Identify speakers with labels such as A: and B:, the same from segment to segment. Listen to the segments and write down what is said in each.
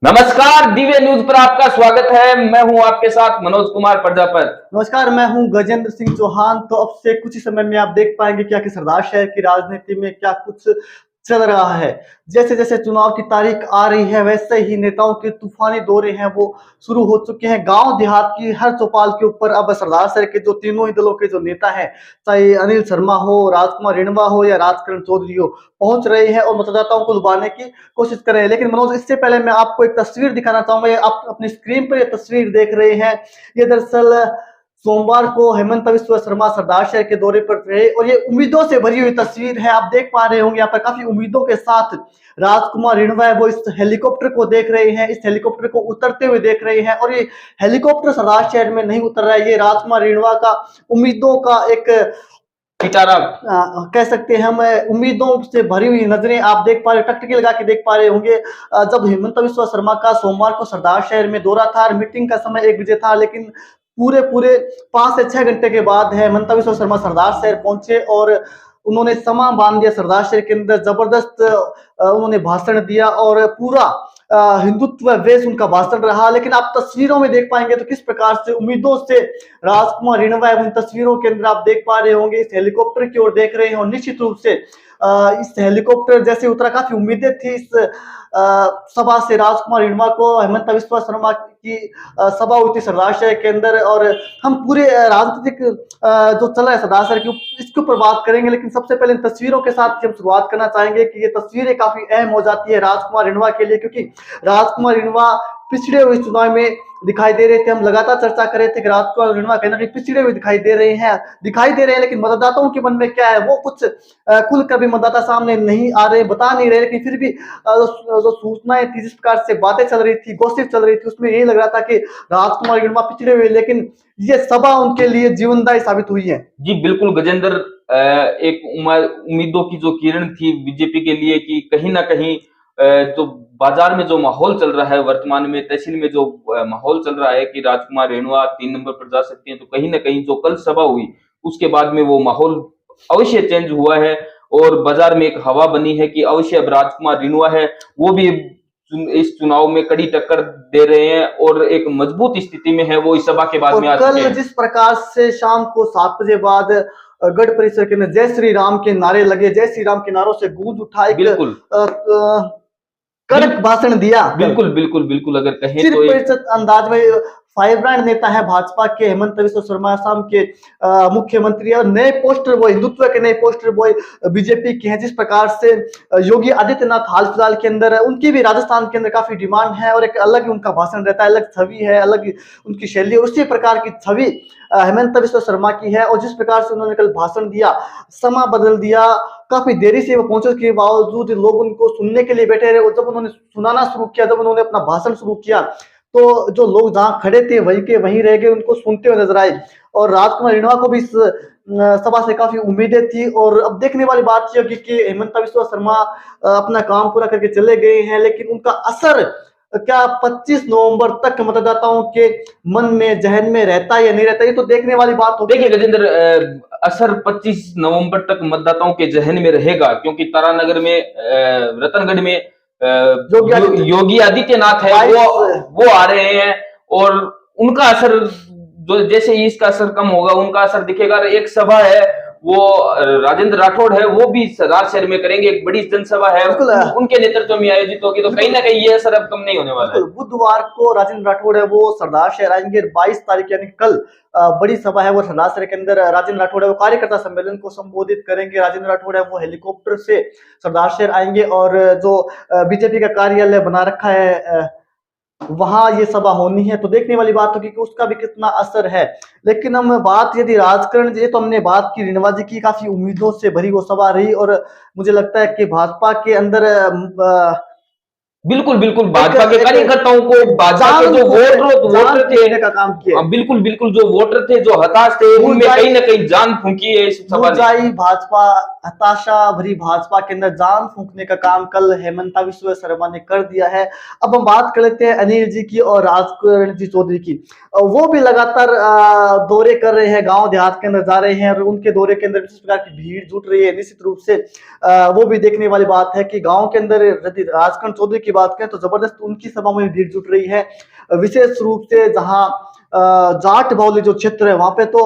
A: नमस्कार, दिव्य न्यूज पर आपका स्वागत है। मैं हूं आपके साथ मनोज कुमार प्रजापत।
B: नमस्कार, मैं हूं गजेंद्र सिंह चौहान। तो अब से कुछ ही समय में आप देख पाएंगे क्या कि सरदार शहर की राजनीति में क्या कुछ चल रहा है। जैसे जैसे चुनाव की तारीख आ रही है वैसे ही नेताओं के तूफानी दौरे हैं वो शुरू हो चुके हैं। गांव देहात की हर चौपाल के ऊपर अब सरदार शहर के जो तीनों ही दलों के जो नेता हैं, चाहे अनिल शर्मा हो, राजकुमार रिणवा हो या राजकरण चौधरी हो, पहुंच रहे हैं और मतदाताओं को लुभाने की कोशिश कर रहे हैं। लेकिन मनोज, इससे पहले मैं आपको एक तस्वीर दिखाना चाहूंगा। आप अपनी स्क्रीन पर ये तस्वीर देख रहे हैं। ये दरअसल सोमवार को हेमंत बिस्वा शर्मा सरदार शहर के दौरे पर रहे और ये उम्मीदों से भरी हुई तस्वीर है। आप देख पा रहे होंगे यहाँ पर काफी उम्मीदों के साथ राजकुमार रिणवा है वो इस हेलीकॉप्टर को देख रहे हैं, इस हेलीकॉप्टर को उतरते हुए देख रहे हैं। और ये हेलीकॉप्टर सरदार शहर में नहीं उतर रहा है, ये राजकुमार रिणवा का उम्मीदों का एक
A: पिटारा
B: कह सकते हैं हम। उम्मीदों से भरी हुई नजरें आप देख पा रहे, टकटकी लगा के देख पा रहे होंगे। जब हेमंत बिस्वा शर्मा का सोमवार को सरदार शहर में दौरा था और मीटिंग का समय 1 बजे था, लेकिन पूरे पूरे 5 से 6 घंटे के बाद हेमंत बिस्वा शर्मा सरदार शहर पहुंचे और उन्होंने समा बांध दिया सरदार शहर के अंदर। जबरदस्त उन्होंने भाषण दिया और पूरा हिंदुत्व वेश उनका भाषण रहा। लेकिन आप तस्वीरों में देख पाएंगे तो किस प्रकार से उम्मीदों से राजकुमार रिणवा उन तस्वीरों के अंदर आप देख पा रहे होंगे, इस हेलीकॉप्टर की ओर देख रहे हैं। और निश्चित रूप से इस हेलीकॉप्टर जैसे उतरा, काफी उम्मीदें थी इस सभा से। राजकुमार रिणवा को हेमंत बिस्वा शर्मा की सभा हुई थी सरदार शहर के अंदर। और हम पूरे राजनीतिक जो चल रहा है सरदार शहर की इसके ऊपर बात करेंगे। लेकिन सबसे पहले इन तस्वीरों के साथ हम शुरुआत करना चाहेंगे कि ये तस्वीरें काफी अहम हो जाती है राजकुमार रिणवा के लिए, क्योंकि राजकुमार रिणवा पिछड़े हुए चुनाव में दिखाई दे रहे थे। हम लगातार चर्चा कर रहे थे कि राजकुमार रिणवा कहीं ना कहीं पिछड़े हुए दिखाई दे रहे हैं। लेकिन मतदाताओं के मन में क्या है वो कुछ खुल कर भी मतदाता सामने नहीं आ रहे, बता नहीं रहे। लेकिन फिर भी जो सूचनाएं थी, जिस प्रकार से बातें चल रही थी, गॉसिप चल रही थी, उसमें यही लग रहा था कि राजकुमार रिणवा पिछड़े हुए। लेकिन ये सभा उनके लिए जीवनदायी साबित हुई है।
A: जी बिल्कुल गजेंद्र, एक उम्मीदों की जो किरण थी बीजेपी के लिए कि कहीं ना कहीं जो बाजार में जो माहौल चल रहा है, वर्तमान में तहसील में जो माहौल चल रहा है कि राजकुमार रेणुआ 3 नंबर पर जा सकते हैं, तो कहीं ना कहीं जो कल सभा हुई उसके बाद में वो माहौल अवश्य चेंज हुआ है और बाजार में एक हवा बनी है कि अवश्य अब राजकुमार रेणुआ है वो भी इस चुनाव में कड़ी टक्कर दे रहे हैं और एक मजबूत स्थिति में है वो इस सभा के बाद में आ चुके
B: कल
A: हैं।
B: जिस प्रकार से शाम को 7 बजे बाद गढ़ परिसर के अंदर जय श्री राम के नारे लगे, जय श्री राम के नारों से गूंज उठा, एक
A: बिल्कुल
B: कड़क भाषण दिया।
A: बिल्कुल बिल्कुल बिल्कुल अगर कहें
B: सिर्फ
A: तो एक
B: परिषद अंदाज में फायर ब्रांड नेता है भाजपा के हेमंत बिस्वा शर्मा, असम के मुख्यमंत्री और नए पोस्टर बॉय, हिंदुत्व के नए पोस्टर बॉय बीजेपी के हैं। जिस प्रकार से योगी आदित्यनाथ हाल फिलहाल के अंदर है, उनकी भी राजस्थान के अंदर काफी डिमांड है और एक अलग ही उनका भाषण रहता है, अलग छवि है, अलग उनकी शैली है। उसी प्रकार की छवि हेमंत बिस्वा शर्मा की है। और जिस प्रकार से उन्होंने कल भाषण दिया, समा बदल दिया, काफी देरी से वो पहुंचे के बावजूद लोग उनको सुनने के लिए बैठे रहे। और जब उन्होंने सुनाना शुरू किया, जब उन्होंने अपना भाषण शुरू किया, तो जो लोग जहां खड़े थे वहीं के वहीं रह गए, उनको सुनते हुए नजर आए। और राजकुमार रिणवा को भी इस सभा से काफी उम्मीदें थी। और अब देखने वाली बात यह होगी कि हेमंत बिस्वा शर्मा अपना काम पूरा करके चले गए हैं, लेकिन उनका असर क्या 25 नवंबर तक मतदाताओं के मन में, जहन में रहता है या नहीं रहता, ये तो देखने वाली बात होगी।
A: देखिए गजेंद्र, असर 25 नवंबर तक मतदाताओं के जहन में रहेगा क्योंकि तारानगर में रतनगढ़ में योगी आदित्यनाथ है वो आ रहे हैं और उनका असर जो जैसे ही इसका असर कम होगा उनका असर दिखेगा। एक सभा है वो राजेंद्र राठौड़ है वो भी सरदार शहर में करेंगे, एक बड़ी जनसभा है उनके नेतृत्व में आयोजित होगी, तो कहीं ना कहीं ये असर अब कम नहीं होने वाला है।
B: बुधवार को राजेंद्र राठौड़ है वो सरदार शहर आएंगे। 22 तारीख यानी कल बड़ी सभा है वो सरदार शहर के अंदर। राजेंद्र राठौड़ है वो कार्यकर्ता सम्मेलन को संबोधित करेंगे। राजेंद्र राठौड़ है वो हेलीकॉप्टर से सरदार शहर आएंगे और जो बीजेपी का कार्यालय बना रखा है वहां ये सभा होनी है। तो देखने वाली बात होगी कि उसका भी कितना असर है। लेकिन हम बात यदि राजकारण, ये तो हमने बात की रिणवा जी की, काफी उम्मीदों से भरी वो सभा रही। और मुझे लगता है कि भाजपा के अंदर
A: बिल्कुल बिल्कुल भाजपा के कार्यकर्ताओं को, भाजपा के जो वोटर थे
B: का काम किया,
A: बिल्कुल बिल्कुल जो वोटर थे जो हताश थे उनमें कहीं ना कहीं जान फूंकी है इस सभा ने।
B: भाजपा हताशा भरी भाजपा के अंदर जान फूंकने का काम कल हेमंत बिस्वा शर्मा ने कर दिया है। अब हम बात कर लेते हैं अनिल जी की और राजकरण जी चौधरी की। वो भी लगातार दौरे कर रहे हैं, गांव देहात के अंदर जा रहे हैं और उनके दौरे के अंदर किस प्रकार की भीड़ जुट रही है, निश्चित रूप से वो भी देखने वाली बात है कि गांव के अंदर यदि राजकरण चौधरी की बात करें तो जबरदस्त उनकी सभा में भीड़ जुट रही है। विशेष रूप से जहां जाट बावली जो क्षेत्र है वहां पे तो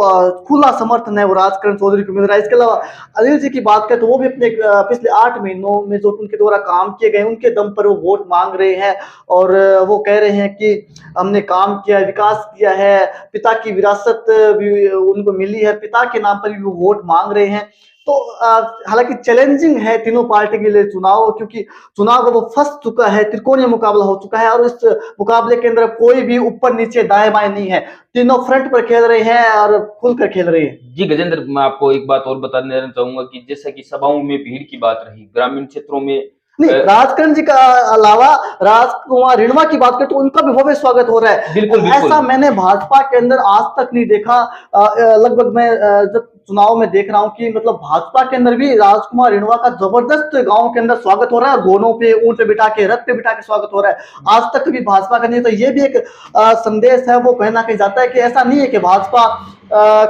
B: खुला समर्थन है वो राजकरण चौधरी को मिल रहा है। इसके अलावा अनिल जी की बात करें तो वो भी अपने पिछले 8 महीनों में जो उनके द्वारा काम किए गए उनके दम पर वो वोट मांग रहे हैं और वो कह रहे हैं कि हमने काम किया है, विकास किया है, पिता की विरासत भी उनको मिली है, पिता के नाम पर भी वो वोट मांग रहे हैं। तो हालांकि चैलेंजिंग है तीनों पार्टी के लिए चुनाव, क्योंकि चुनाव वो फंस चुका है, त्रिकोणीय मुकाबला हो चुका है और इस मुकाबले के अंदर कोई भी ऊपर नीचे दाएं बाएं नहीं है, तीनों फ्रंट पर खेल रहे हैं और खुलकर खेल रहे हैं।
A: जी गजेंद्र, मैं आपको एक बात और बताना चाहूंगा कि जैसा कि सभाओं में भीड़ की बात रही, ग्रामीण क्षेत्रों में
B: नहीं, राजकरण जी का अलावा राजकुमार रिणवा की बात करें तो उनका भी भव्य स्वागत हो रहा है।
A: बिल्कुल बिल्कुल
B: ऐसा मैंने भाजपा के अंदर आज तक नहीं देखा। लगभग मैं जब चुनाव में देख रहा हूं कि मतलब भाजपा के अंदर भी राजकुमार रिणवा का जबरदस्त गांव के अंदर स्वागत हो रहा है, घोड़ों पे, ऊंट पे बिठा के, रथ पे बिठा के स्वागत हो रहा है। आज तक भी भाजपा का नहीं। तो ये भी एक संदेश है, वो कहना कहीं जाता है कि ऐसा नहीं है कि भाजपा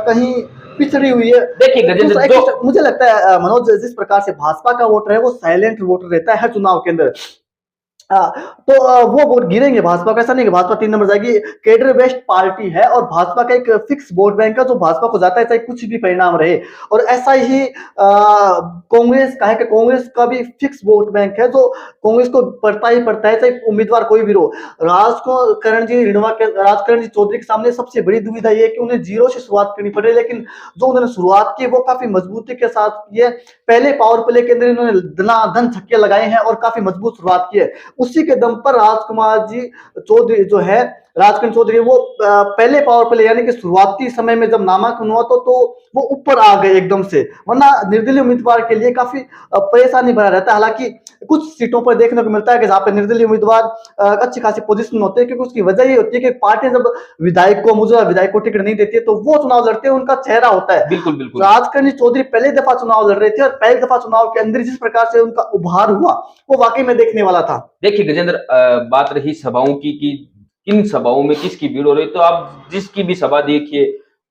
B: कहीं पिछड़ी हुई है।
A: देखिए गजेंद्र, जो
B: मुझे लगता है मनोज, जिस प्रकार से भाजपा का वोटर है वो साइलेंट वोटर रहता है हर चुनाव के अंदर। तो वो वोट गिरेंगे भाजपा का, ऐसा नहीं कि भाजपा 3 नंबर जाएगी। कैडर बेस्ड पार्टी है और भाजपा का एक फिक्स वोट बैंक है जो भाजपा को जाता है चाहे कुछ भी परिणाम रहे। और ऐसा ही कांग्रेस का है कि कांग्रेस का भी फिक्स वोट बैंक है जो कांग्रेस को पड़ता ही पड़ता है चाहे उम्मीदवार कोई भी हो। राजकरण जी चौधरी के सामने सबसे बड़ी दुविधा ये है कि उन्हें जीरो से शुरुआत करनी पड़े, लेकिन जो उन्होंने शुरुआत की वो काफी मजबूती के साथ की है। पहले पावर प्ले के अंदर इन्होंने धनाधन छक्के लगाए हैं और काफी मजबूत शुरुआत की है। उसी के दम पर राजकुमार जी चौधरी जो है, राजकरण चौधरी, वो पहले पावर प्ले यानी कि शुरुआती समय में जब नामांकन हुआ तो वो ऊपर आ गए एकदम से, वरना निर्दलीय उम्मीदवार के लिए काफी परेशानी भरा रहता है। हालांकि कुछ सीटों पर देखने को मिलता है कि जहां पर निर्दलीय उम्मीदवार अच्छी खासी पोजीशन में होते हैं, क्योंकि उसकी वजह ये होती है कि पार्टी जब मौजूदा विधायक को टिकट नहीं देती है तो वो चुनाव लड़ते हैं, उनका चेहरा होता है।
A: बिल्कुल बिल्कुल
B: राजकरण चौधरी पहली दफा चुनाव लड़ रहे थे और पहली दफा चुनाव के अंदर जिस प्रकार से उनका उभार हुआ वो वाकई में देखने वाला था।
A: देखिए गजेंद्र, बात रही सभाओं की कि किन सभाओं में किसकी भीड़ हो रही, तो आप जिसकी भी सभा देखिए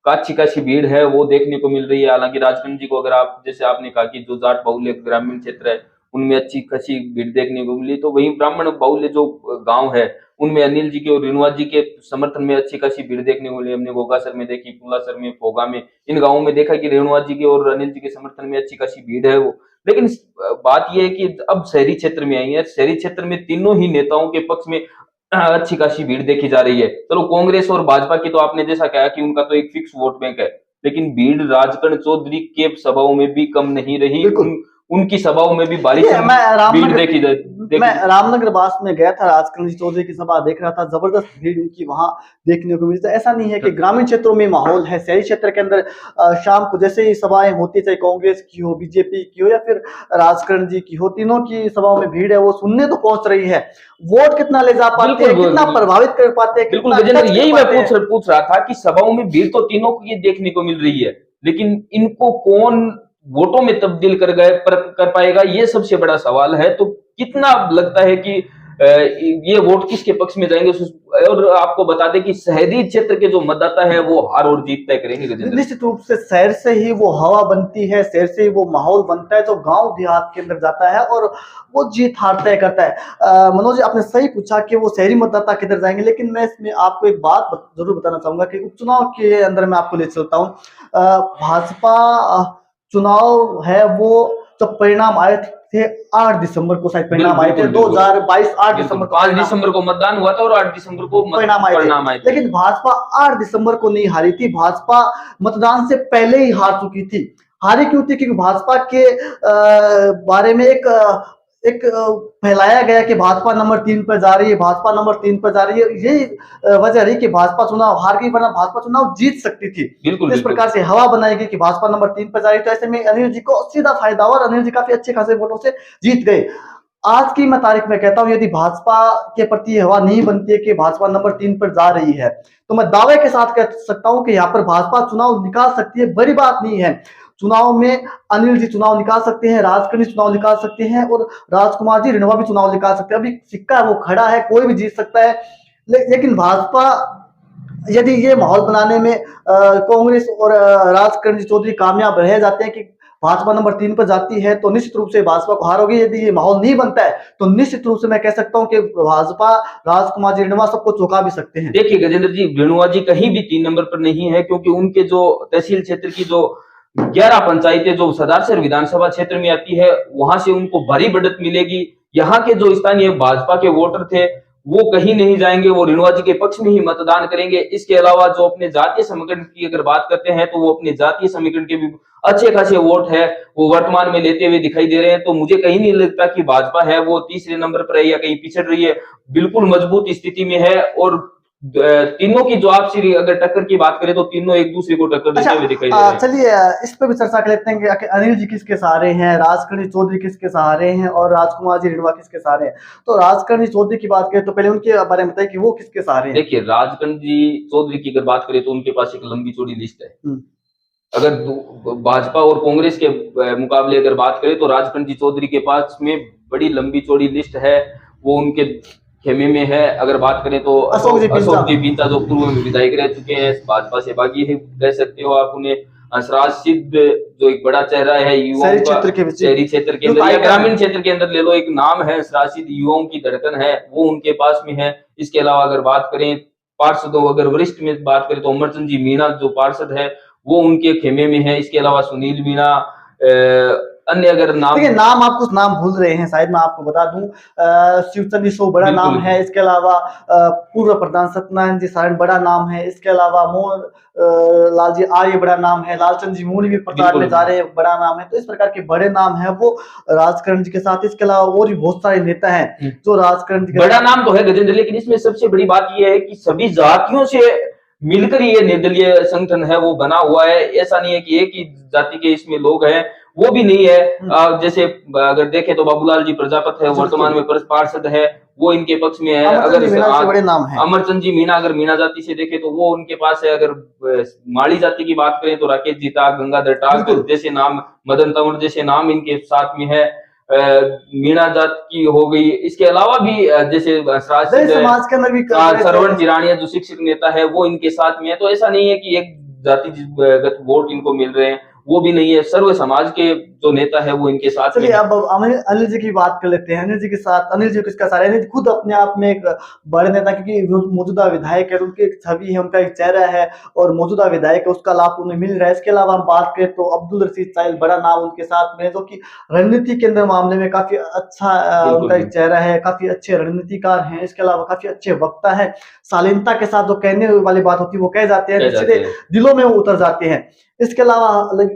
A: अच्छी खासी भीड़ है वो देखने को मिल रही है। हालांकि राजकरण जी को अगर आप, जैसे आपने कहा कि जो जाट बाहुल्य ग्रामीण क्षेत्र है उनमें अच्छी खासी भीड़ देखने को मिली, तो वहीं ब्राह्मण बाहुल्य जो गांव है उनमें अनिल जी के और रेणुवा जी के समर्थन में अच्छी खासी भीड़ देखने को मिली। हमने गोगासर में देखी, कुलासर में, फोगा में, इन गांवों में देखा कि रेणुवा जी के और अनिल जी के समर्थन में अच्छी खासी भीड़ है वो। लेकिन बात यह है कि अब शहरी क्षेत्र में आई है, शहरी क्षेत्र में तीनों ही नेताओं के पक्ष में अच्छी खासी भीड़ देखी जा रही है। चलो कांग्रेस और भाजपा की तो आपने जैसा कहा कि उनका तो एक फिक्स वोट बैंक है, लेकिन भीड़ राजकरण चौधरी के सभाओं में भी कम नहीं रही। उनकी सभाओं में भी भारी भीड़ देखी जाए।
B: मैं रामनगर बास में गया था, राजकरण चौधरी की सभा देख रहा था, जबरदस्त भीड़ उनकी वहां देखने को मिली। तो ऐसा नहीं है कि ग्रामीण क्षेत्रों में माहौल है, शहरी क्षेत्र के अंदर शाम को जैसे ही सभाएं होती, चाहे कांग्रेस की हो, बीजेपी की हो या फिर राजकरण जी की हो, तीनों की सभाओं में भीड़ है, वो सुनने तो पहुंच रही है। वोट कितना ले जा पाते हैं, कितना प्रभावित कर पाते हैं,
A: बिल्कुल गजेंद्र, यही मैं पूछ रहा था कि सभाओं में भीड़ तो तीनों को ये देखने को मिल रही है, लेकिन इनको कौन वोटों में तब्दील कर पाएगा, ये सबसे बड़ा सवाल है। तो कितना लगता है कि ये वोट किसके पक्ष में जाएंगे? और आपको बता दें कि शहरी क्षेत्र के जो मतदाता है वो हार और जीत तय करेंगे।
B: निश्चित रूप से शहर से ही वो हवा बनती है, शहर से ही वो माहौल बनता है जो गांव देहात के अंदर जाता है और वो जीत हार तय करता है। मनोज, आपने सही पूछा कि वो शहरी मतदाता किधर जाएंगे, लेकिन मैं इसमें आपको एक बात जरूर बताना चाहूंगा कि उपचुनाव के अंदर मैं आपको ले चलता हूँ। भाजपा चुनाव है वो जब परिणाम आए थे 8 दिसंबर को, शायद परिणाम आए थे 2022 8 दिसंबर को,
A: 5 दिसंबर को मतदान हुआ था और 8 दिसंबर को
B: परिणाम आए थे। लेकिन भाजपा 8 दिसंबर को नहीं हारी थी, भाजपा मतदान से पहले ही हार चुकी थी। हारी क्यों थी? क्योंकि भाजपा के बारे में एक फैलाया गया कि भाजपा नंबर 3 पर जा रही है, भाजपा नंबर 3 पर जा रही है। यही वजह रही कि भाजपा चुनाव हार गई, वरना भाजपा चुनाव जीत सकती थी। इस प्रकार से हवा बनाई गई कि भाजपा नंबर 3 पर जा रही है, तो ऐसे में अनिल जी को सीधा फायदा हुआ और अनिल जी काफी अच्छे खासे वोटों से जीत गए। आज की मैं तारीख में कहता हूं, यदि भाजपा के प्रति हवा नहीं बनती है कि भाजपा नंबर 3 पर जा रही है, तो मैं दावे के साथ कह सकता हूं कि यहाँ पर भाजपा चुनाव निकाल सकती है। बड़ी बात नहीं है, चुनाव में अनिल जी चुनाव निकाल सकते हैं, राजकरण चुनाव निकाल सकते हैं और राजकुमार जी रिणवा भी चुनाव निकाल सकते हैं। अभी सिक्का वो खड़ा है, कोई भी जीत सकता है। लेकिन भाजपा यदि ये माहौल बनाने में कांग्रेस और राजकरण चौधरी कामयाब रह जाते हैं कि भाजपा नंबर 3 पर जाती है तो निश्चित रूप से भाजपा को हार होगी। यदि ये माहौल नहीं बनता है तो निश्चित रूप से मैं कह सकता हूं कि भाजपा राजकुमार जी रिणवा सबको चौंका भी सकते हैं।
A: देखिए गजेंद्र जी, रेणुआ जी कहीं भी 3 नंबर पर नहीं है, क्योंकि उनके जो तहसील क्षेत्र की जो 11 पंचायतें जो सरदारशहर विधानसभा क्षेत्र में आती है, वहां से उनको भारी बढ़त मिलेगी। यहाँ के जो स्थानीय भाजपा के वोटर थे वो कहीं नहीं जाएंगे, वो रेणुआ जी के पक्ष में ही मतदान करेंगे। इसके अलावा जो अपने जातीय समीकरण की अगर बात करते हैं तो वो अपने जातीय समीकरण के भी अच्छे खासे वोट है वो वर्तमान में लेते हुए दिखाई दे रहे हैं। तो मुझे कहीं नहीं लगता कि भाजपा है वो तीसरे नंबर पर है या कहीं पिछड़ रही है, बिल्कुल मजबूत स्थिति में है। और तीनों की जो आपसी अगर टक्कर की बात करें तो तीनों एक दूसरे को टक्कर देते हुए दिखाई दे रहे हैं।
B: चलिए इस पे भी चर्चा कर लेते हैं कि आखिर अनिल जी किसके सहारे हैं, राजकर्णी चौधरी किसके सहारे हैं और राजकुमार जी रिणवा किसके सहारे हैं। तो राजकर्णी चौधरी की बात करें तो पहले उनके बारे में बताइए कि वो किसके सहारे हैं।
A: देखिए राजकर्ण जी चौधरी की अगर बात करें तो उनके पास एक लंबी चौड़ी लिस्ट है। अगर भाजपा और कांग्रेस के मुकाबले अगर बात करें तो राजकर्ण जी चौधरी के पास में बड़ी लंबी चौड़ी लिस्ट है, वो उनके खेमे में है। अगर बात करें तो अशोक जी पिंचा जो पूर्व में विधायक रह चुके हैं, भाजपा से बागी ही कह सकते हो आप उन्हें। हंसराज सिद्ध जो एक बड़ा चेहरा है युवाओं का, शहरी क्षेत्र के अंदर या ग्रामीण क्षेत्र के अंदर ले लो, एक नाम है हंसराज सिद्ध, युवाओं की धड़कन है, वो उनके पास में है। इसके अलावा अगर बात करें पार्षदों, अगर वरिष्ठ में बात करें तो अमरचंद जी मीणा जो पार्षद है वो उनके खेमे में है। इसके अलावा सुनील मीणा, अन्य अगर नाम,
B: देखिए नाम आप कुछ नाम भूल रहे हैं, शायद मैं आपको बता दूं, शिवचंद जी सो बड़ा नाम है। इसके अलावा पूर्व प्रधान सत्यनारायण जी सारण बड़ा नाम है। इसके अलावा मोहन लाल जी आर्य बड़ा नाम है। लालचंद जी मूल भी प्रचार में जा रहे हैं, बड़ा नाम है। तो इस प्रकार के बड़े नाम है वो राजकर्ण जी के साथ। इसके अलावा और भी बहुत सारे नेता हैं जो राजकर्ण जी
A: बड़ा नाम तो है गजेंद्र, लेकिन इसमें सबसे बड़ी बात यह है कि सभी जातियों से मिलकर ये निर्दलीय संगठन है वो बना हुआ है। ऐसा नहीं है कि एक ही जाति के इसमें लोग हैं, वो भी नहीं है। जैसे अगर देखें तो बाबूलाल जी प्रजापत है, वर्तमान में पार्षद है, वो इनके पक्ष में है। अगर अमरचंद जी मीणा, अगर मीणा जाति से देखें तो वो उनके पास है। अगर माड़ी जाति की बात करें तो राकेश जी टाक, गंगाधर टाक जैसे नाम, मदन तंवर जैसे नाम इनके साथ में है। मीणा जात की हो गई। इसके अलावा भी जैसे
B: समाज के अंदर भी
A: सरवण चिरानिया जो शिक्षक नेता है वो इनके साथ में है। तो ऐसा नहीं है कि एक जातिगत वोट इनको मिल रहे हैं, वो भी नहीं है। सर्व समाज के जो नेता है वो इनके साथ।
B: चलिए अब अनिल जी की बात कर लेते हैं। अनिल जी के साथ, अनिल जी किसका सारा, अनिल खुद अपने आप में एक बड़े नेता, क्योंकि मौजूदा विधायक है, उनकी एक छवि है, उनका एक चेहरा है और मौजूदा विधायक है, उसका लाभ उन्हें मिल रहा है। इसके अलावा हम बात करें तो अब्दुल रशीद साहिल बड़ा नाम उनके साथ में, जो कि रणनीति के अंदर मामले में काफी अच्छा उनका एक चेहरा है, काफी अच्छे रणनीतिकार हैं। इसके अलावा काफी अच्छे वक्ता है, शालीनता के साथ जो कहने वाली बात होती है वो कह जाते हैं, सीधे दिलों में वो उतर जाते हैं। इसके अलावा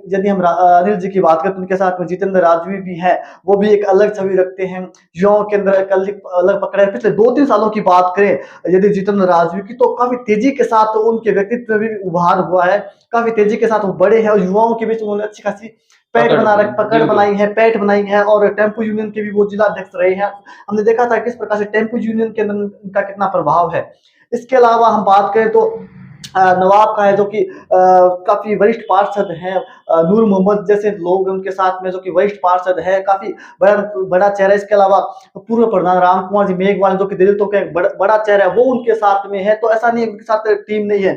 B: यदि हम अनिल जी की बात करें तो उनके साथ में जितेंद्र राजवी भी है, वो भी एक अलग छवि रखते हैं, युवाओं के अंदर एक अलग पकड़ है। पिछले 2-3 सालों की बात करें यदि जितेंद्र राजवी की, तो काफी तेजी के साथ उनके व्यक्तित्व में भी उभार हुआ है, काफी तेजी के साथ वो बड़े हैं और युवाओं के बीच उन्होंने अच्छी खासी पकड़ बनाई है, पैठ बनाई है। और टेम्पो यूनियन के भी वो जिला अध्यक्ष रहे हैं। हमने देखा था किस प्रकार से टेम्पो यूनियन के अंदर उनका कितना प्रभाव है। इसके अलावा हम बात करें तो नवाब का है, जो कि काफी वरिष्ठ पार्षद हैं, नूर मोहम्मद जैसे लोग उनके साथ में, जो कि वरिष्ठ पार्षद है, काफी बड़ा चेहरा। इसके अलावा पूर्व प्रधान राम कुमार जी मेघवाल, जो कि दलितों का एक बड़ा चेहरा है, वो उनके साथ में है। तो ऐसा नहीं उनके साथ टीम नहीं है।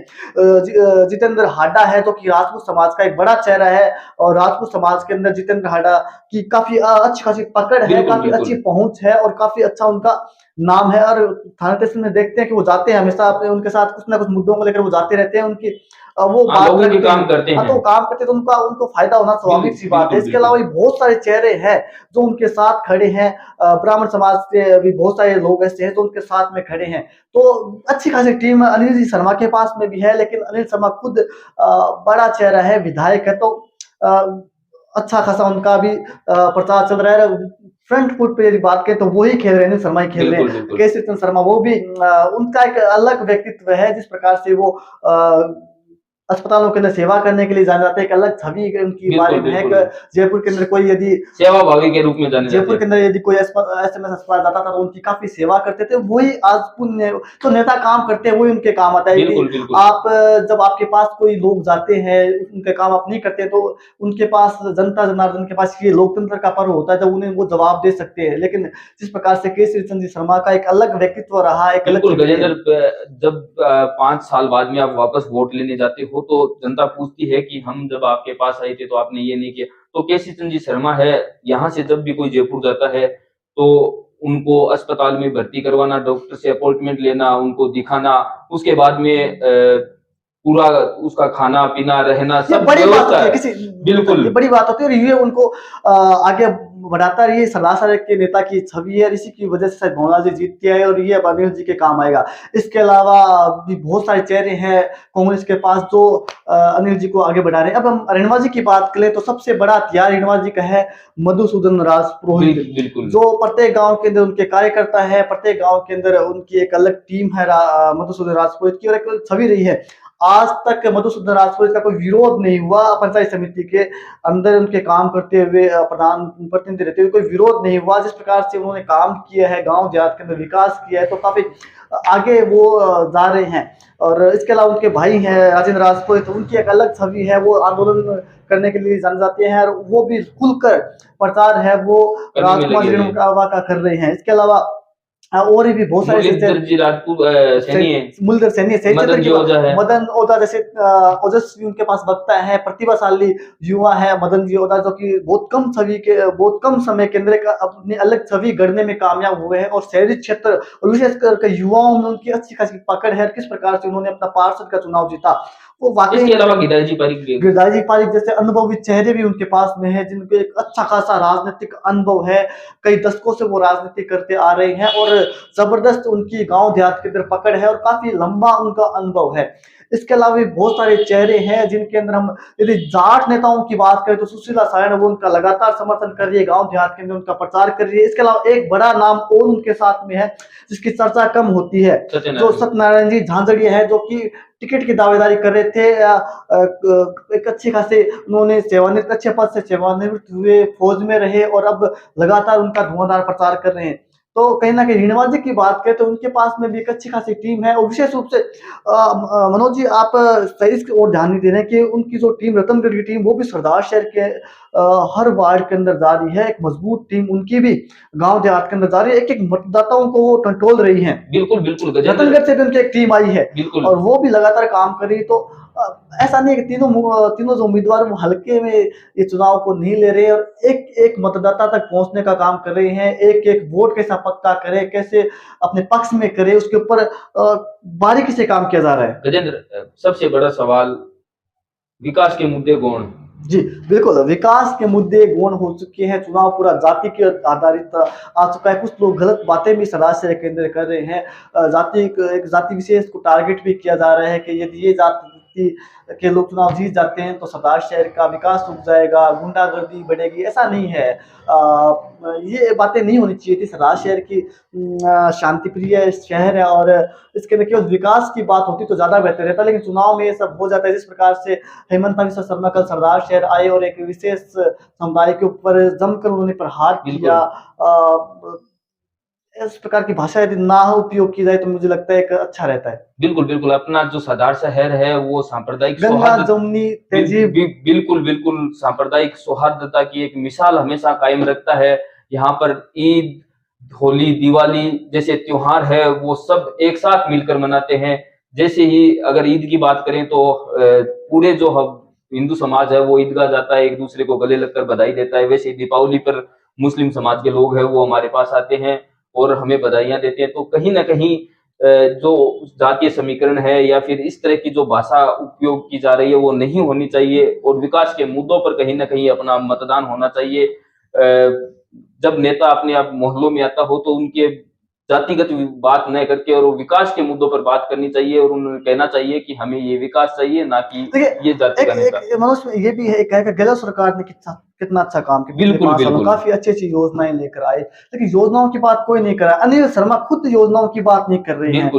B: जितेंद्र हाडा है, जो कि राजपूत समाज का एक बड़ा चेहरा है और राजपूत समाज के अंदर जितेंद्र हाडा की काफी अच्छी खासी पकड़ है, काफी अच्छी पहुंच है और काफी अच्छा उनका नाम है। और थाना तहसील में देखते हैं कि वो जाते हैं हमेशा अपने, उनके साथ कुछ ना कुछ मुद्दों को लेकर वो जाते रहते हैं। उनकी वो बात करते हैं, काम करते हैं, तो काम करते तो उनको फायदा होना स्वाभाविक सी बात है। इसके अलावा भी बहुत सारे चेहरे हैं जो उनके साथ खड़े हैं। ब्राह्मण समाज से भी बहुत सारे लोग ऐसे हैं जो उनके साथ में खड़े हैं। तो अच्छी खासी टीम अनिल जी शर्मा के पास में भी है, लेकिन अनिल शर्मा खुद बड़ा चेहरा है, विधायक है, तो अच्छा खासा उनका भी प्रचार चल रहा है। फ्रंट फुट पे यदि बात करें तो वही खेल रहे हैं, शर्मा ही खेल रहे हैं। केसरी चंद्र शर्मा, वो भी उनका एक अलग व्यक्तित्व है, जिस प्रकार से वो अस्पतालों के अंदर सेवा करने के लिए जाने जाते हैं, एक अलग छवि उनकी बारे में है। जयपुर के अंदर कोई यदि
A: सेवा भावी के रूप में जाने,
B: जयपुर के अंदर यदि कोई एसएमएस अस्पताल जाता था तो उनकी काफी सेवा करते थे। वही आज पुण्य तो नेता काम करते हैं, वही उनके काम आता है। आप जब आपके पास कोई लोग जाते हैं, उनके काम आप नहीं करते, तो उनके पास जनता जनार्दन के पास ये लोकतंत्र का पर्व होता है जब उन्हें वो जवाब दे सकते हैं। लेकिन जिस प्रकार से केसरी चंद्र शर्मा का एक अलग व्यक्तित्व रहा, एक अलग,
A: जब 5 साल बाद में आप वापस वोट लेने जाते हो तो जनता पूछती है कि हम जब आपके पास आए थे तो आपने ये नहीं किया। तो केसी चंद जी शर्मा है, यहाँ से जब भी कोई जयपुर जाता है तो उनको अस्पताल में भर्ती करवाना, डॉक्टर से अपॉइंटमेंट लेना, उनको दिखाना, उसके बाद में पूरा उसका खाना-पीना, रहना
B: ये
A: सब
B: बड़ी बात
A: व्यवस्था
B: होती है
A: है।
B: किसी
A: बिल्कुल,
B: ये बड़ी बात होती है और ये उनको आगे बढ़ाता रही सरदार साहब के नेता की छवि है और इसी की वजह से शायद भंवरा जी जीत के आए और ये अब अनिल जी के काम आएगा। इसके अलावा भी बहुत सारे चेहरे हैं कांग्रेस के पास जो अनिल जी को आगे बढ़ा रहे हैं। अब हम रेणुका जी की बात करें तो सबसे बड़ा हथियार रेणुका जी का है मधुसूदन राजपुरोहित,
A: बिल्कुल।
B: जो प्रत्येक गांव के अंदर उनके कार्यकर्ता है, प्रत्येक गांव के अंदर उनकी एक अलग टीम है मधुसूदन राजपुरोहित की और एक छवि रही है। आज तक मधुसूदन राजपुरोहित का कोई विरोध नहीं हुआ पंचायत समिति के अंदर उनके काम करते हुए प्रधान प्रतिनिधि रहते हुए कोई विरोध नहीं हुआ। जिस प्रकार से उन्होंने काम किया है, गांव देहात के अंदर विकास किया है, तो काफी आगे वो जा रहे हैं। और इसके अलावा उनके भाई हैं राजेंद्र राजपुरोहित, उनकी एक अलग छवि है, वो आंदोलन करने के लिए जाने जाते हैं और वो भी खुलकर प्रचार है वो
A: करने में
B: राजकुमार
A: लगे हुए हैं।
B: रेणुका का कर रहे हैं। इसके अलावा और भी बहुत सारे
A: मुरलीधर जी राजपूत सैनी है,
B: मुरलीधर सैनी है,
A: मदन जी ओझा है।
B: मदन ओझा जैसे ओजस्वी उनके पास वक्ता है, प्रतिभाशाली युवा है मदन जी ओझा, जो कि बहुत कम समय के अंदर एक अपनी अलग छवि गढ़ने में कामयाब हुए हैं और शहरी क्षेत्र और विशेष करके युवाओं में उनकी अच्छी खासी पकड़ है। किस प्रकार से उन्होंने अपना पार्षद का चुनाव जीता, वो वाकई
A: इसके अलावा गिरिराज पारिक भी है।
B: गिरधारी पारिक जैसे अनुभवी चेहरे भी उनके पास में है, जिनको एक अच्छा खासा राजनीतिक अनुभव है, कई दशकों से वो राजनीति करते आ रहे हैं और जबरदस्त उनकी गांव देहात के अंदर पकड़ है और काफी लंबा उनका अनुभव है। इसके अलावा भी बहुत सारे चेहरे हैं जिनके अंदर हम यदि जाट नेताओं की बात करें तो सुशीला सायन वो उनका लगातार समर्थन कर रही है, गांव देहात के अंदर उनका प्रचार कर रही है। इसके अलावा एक बड़ा नाम और उनके साथ में है जिसकी चर्चा कम होती है, जो सत्यनारायण जी झांझड़िया है, जो कि टिकट की दावेदारी कर रहे थे। एक अच्छे खासे उन्होंने सेवानिवृत्त अच्छे पद से सेवानिवृत्त हुए, फौज में रहे और अब लगातार उनका धुआंधार प्रचार कर रहे हैं। तो कहीं ना कहीं रेणुका जी की बात करें तो उनके पास में भी एक अच्छी खासी टीम है और विशेष रूप से मनोज जी आप सही इसकी ओर ध्यान नहीं दे रहे हैं कि उनकी जो टीम रतनगढ़ की टीम वो भी सरदार शहर के हर वार्ड के अंदर जा रही है। एक मजबूत टीम उनकी भी गांव देहात के अंदर जा रही है, एक एक मतदाताओं को वो कंट्रोल रही है।
A: बिल्कुल बिल्कुल
B: रतनगढ़ से भी उनकी एक टीम आई है
A: बिल्कुल।
B: और वो भी लगातार काम कर रही है। तो ऐसा नहीं है कि तीनों जो उम्मीदवार वो हल्के में ये चुनाव को नहीं ले रहे और एक एक मतदाता तक पहुंचने का काम कर रहे हैं, एक एक वोट कैसा पक्का करे, कैसे अपने पक्ष में करे, उसके ऊपर बारीकी से काम किया जा रहा है।
A: गजेंद्र, सबसे बड़ा सवाल विकास के मुद्दे गौण।
B: जी बिल्कुल, विकास के मुद्दे गौण हो चुके हैं, चुनाव पूरा जाति के आधारित आ चुका है। कुछ लोग गलत बातें भी सरदार शहर के अंदर कर रहे हैं, एक जाति विशेष को टारगेट भी किया जा रहा है कि यदि ये जाति के लोग चुनाव जीत जाते हैं तो सरदार शहर का विकास रुक जाएगा, गुंडागर्दी बढ़ेगी। ऐसा नहीं है, ये बातें नहीं होनी चाहिए थी। सरदार शहर की शांति प्रिय शहर है और इसके अंदर केवल विकास की बात होती तो ज्यादा बेहतर रहता, लेकिन चुनाव में ये सब हो जाता है। जिस प्रकार से हेमंत बिस्वा शर्मा कल सरदार शहर आए और एक विशेष समुदाय के ऊपर जमकर उन्होंने प्रहार किया, इस प्रकार की भाषा यदि ना उपयोग की जाए तो मुझे लगता है कि अच्छा रहता है।
A: बिल्कुल बिल्कुल, अपना जो सरदार शहर है वो सांप्रदायिक
B: गंगा जमुनी तहजीब
A: बिल्कुल बिल्कुल सांप्रदायिक सौहार्दता की एक मिसाल हमेशा कायम रखता है। यहाँ पर ईद, होली, दिवाली जैसे त्योहार है वो सब एक साथ मिलकर मनाते हैं। जैसे ही अगर ईद की बात करें तो पूरे जो हिंदू समाज है वो ईदगाह जाता है, एक दूसरे को गले लगकर बधाई देता है। वैसे दीपावली पर मुस्लिम समाज के लोग हैं वो हमारे पास आते हैं और हमें बधाइयां देते हैं। तो कहीं ना कहीं जो जातीय समीकरण है या फिर इस तरह की जो भाषा उपयोग की जा रही है वो नहीं होनी चाहिए और विकास के मुद्दों पर कहीं ना कहीं अपना मतदान होना चाहिए। जब नेता अपने आप मोहल्लों में आता हो तो उनके जातिगत बात न करके और विकास के मुद्दों पर बात करनी चाहिए और उन्हें कहना चाहिए कि हमें ये विकास चाहिए, ना कि ये जाति का नेता।
B: मनोज ये भी है कि गहलोत सरकार ने कितना अच्छा काम किया,
A: बिल्कुल बिल्कुल,
B: काफी अच्छी अच्छी योजनाएं लेकर आए, लेकिन योजनाओं की बात कोई नहीं कर रहा। अनिल शर्मा खुद योजनाओं की बात नहीं कर रहे हैं,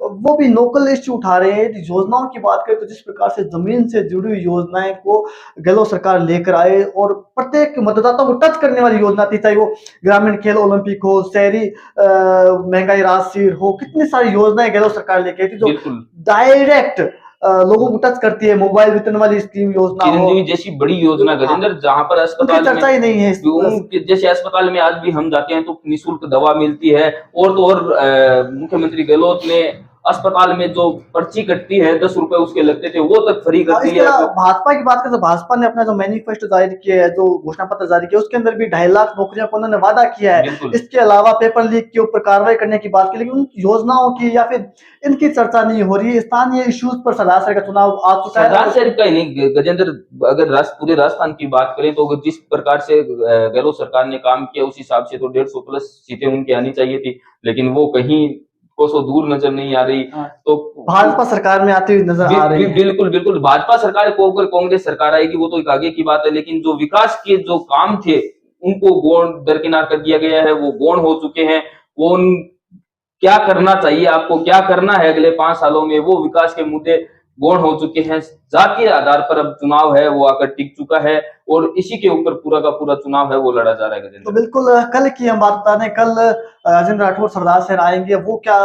B: वो भी लोकल इश्यू उठा रहे हैं। योजनाओं की बात करें तो जिस प्रकार से जमीन से जुड़ी हुई योजनाएं को गहलोत सरकार लेकर आए और प्रत्येक मतदाता को टच करने वाली योजना थी, चाहे वो ग्रामीण खेल ओलंपिक हो, शहरी महंगाई राशि हो, कितनी सारी योजनाएं गहलोत सरकार लेके आई थी जो डायरेक्ट लोगों को टच करती है। मोबाइल वितरण वाली स्कीम योजना
A: चिरंजीवी जैसी बड़ी योजना गजेंद्र, जहां पर अस्पताल
B: चर्चा ही नहीं है।
A: जैसे अस्पताल में आज भी हम जाते हैं तो निःशुल्क दवा मिलती है और तो और मुख्यमंत्री गहलोत ने अस्पताल में जो पर्ची कटती है 10 रुपए उसके लगते थे वो तक फ्री कर
B: इस
A: दी है।
B: तरह भाजपा की बात करें तो भाजपा ने अपना जो मैनिफेस्टो जारी किया है, जो घोषणा पत्र जारी किया, उसके अंदर भी 2.5 लाख नौकरियों का उन्होंने वादा किया है।
A: बिल्कुल।
B: इसके अलावा पेपर लीक के ऊपर कार्रवाई करने की बात की, लेकिन उन योजनाओं की या फिर इनकी चर्चा नहीं हो रही है। स्थानीय इश्यूज पर सरदार शहर का चुनाव आ चुका है
A: सरदार
B: और
A: शहर का ही नहीं गजेंद्र, अगर पूरे राजस्थान की बात करें तो अगर जिस प्रकार से गहलोत सरकार ने काम किया उस हिसाब से तो 150 प्लस सीटें उनकी आनी चाहिए थी, लेकिन वो कहीं कोसों दूर नजर नहीं आ रही।
B: हाँ,
A: तो
B: भाजपा सरकार में आती हुई नजर आ रही है।
A: बिल्कुल बिल्कुल, भाजपा सरकार को अगर कांग्रेस सरकार आएगी वो तो एक आगे की बात है, लेकिन जो विकास के जो काम थे उनको गौण दरकिनार कर दिया गया है, वो गौण हो चुके हैं। वो क्या करना चाहिए, आपको क्या करना है अगले 5 सालों में, वो विकास के मुद्दे गौण हो चुके हैं। जातीय आधार पर अब चुनाव है वो आकर टिक चुका है और इसी के ऊपर पूरा का पूरा चुनाव है वो लड़ा जा रहा है
B: तो
A: गजेंद्र।
B: बिल्कुल कल की हम बात बता दें, कल राजेंद्र राठौर सरदार शहर आएंगे, वो क्या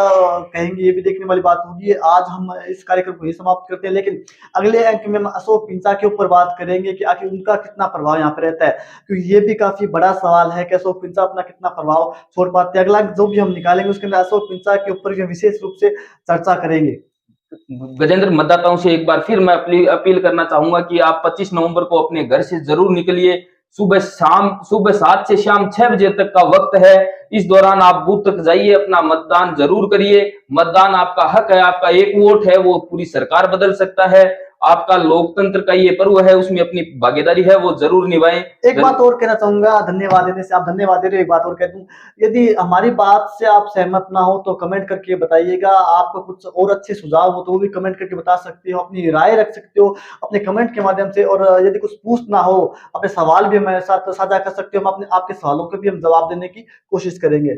B: कहेंगे ये भी देखने वाली बात होगी। आज हम इस कार्यक्रम को ही समाप्त करते हैं, लेकिन अगले अंक में हम अशोक पिंचा के ऊपर बात करेंगे कि आखिर उनका कितना प्रभाव यहाँ पे रहता है, क्योंकि ये भी काफी बड़ा सवाल है कि अशोक पिंचा अपना कितना प्रभाव छोड़ पाते हैं। अगला अंक जो भी हम निकालेंगे उसके अंदर अशोक पिंचा के ऊपर भी विशेष रूप से चर्चा करेंगे।
A: गजेंद्र, मतदाताओं से एक बार फिर मैं अपील करना चाहूंगा कि आप 25 नवंबर को अपने घर से जरूर निकलिए। सुबह 7 से शाम 6 बजे तक का वक्त है। इस दौरान आप बूथ तक जाइए, अपना मतदान जरूर करिए। मतदान आपका हक है, आपका एक वोट है वो पूरी सरकार बदल सकता है। आपका लोकतंत्र का ये पर्व है, उसमें अपनी भागीदारी है वो जरूर निभाएं।
B: एक बात और कहना चाहूंगा, धन्यवाद देने से आप धन्यवाद दे रहे हो, एक बात और कह दूं, यदि हमारी बात से आप सहमत ना हो तो कमेंट करके बताइएगा। आपको कुछ और अच्छे सुझाव हो तो वो भी कमेंट करके बता सकते हो, अपनी राय रख सकते हो अपने कमेंट के माध्यम से। और यदि कुछ पूछना हो, अपने सवाल भी हमारे साथ साझा कर सकते हो, हम अपने आपके सवालों के भी हम जवाब देने की कोशिश करेंगे।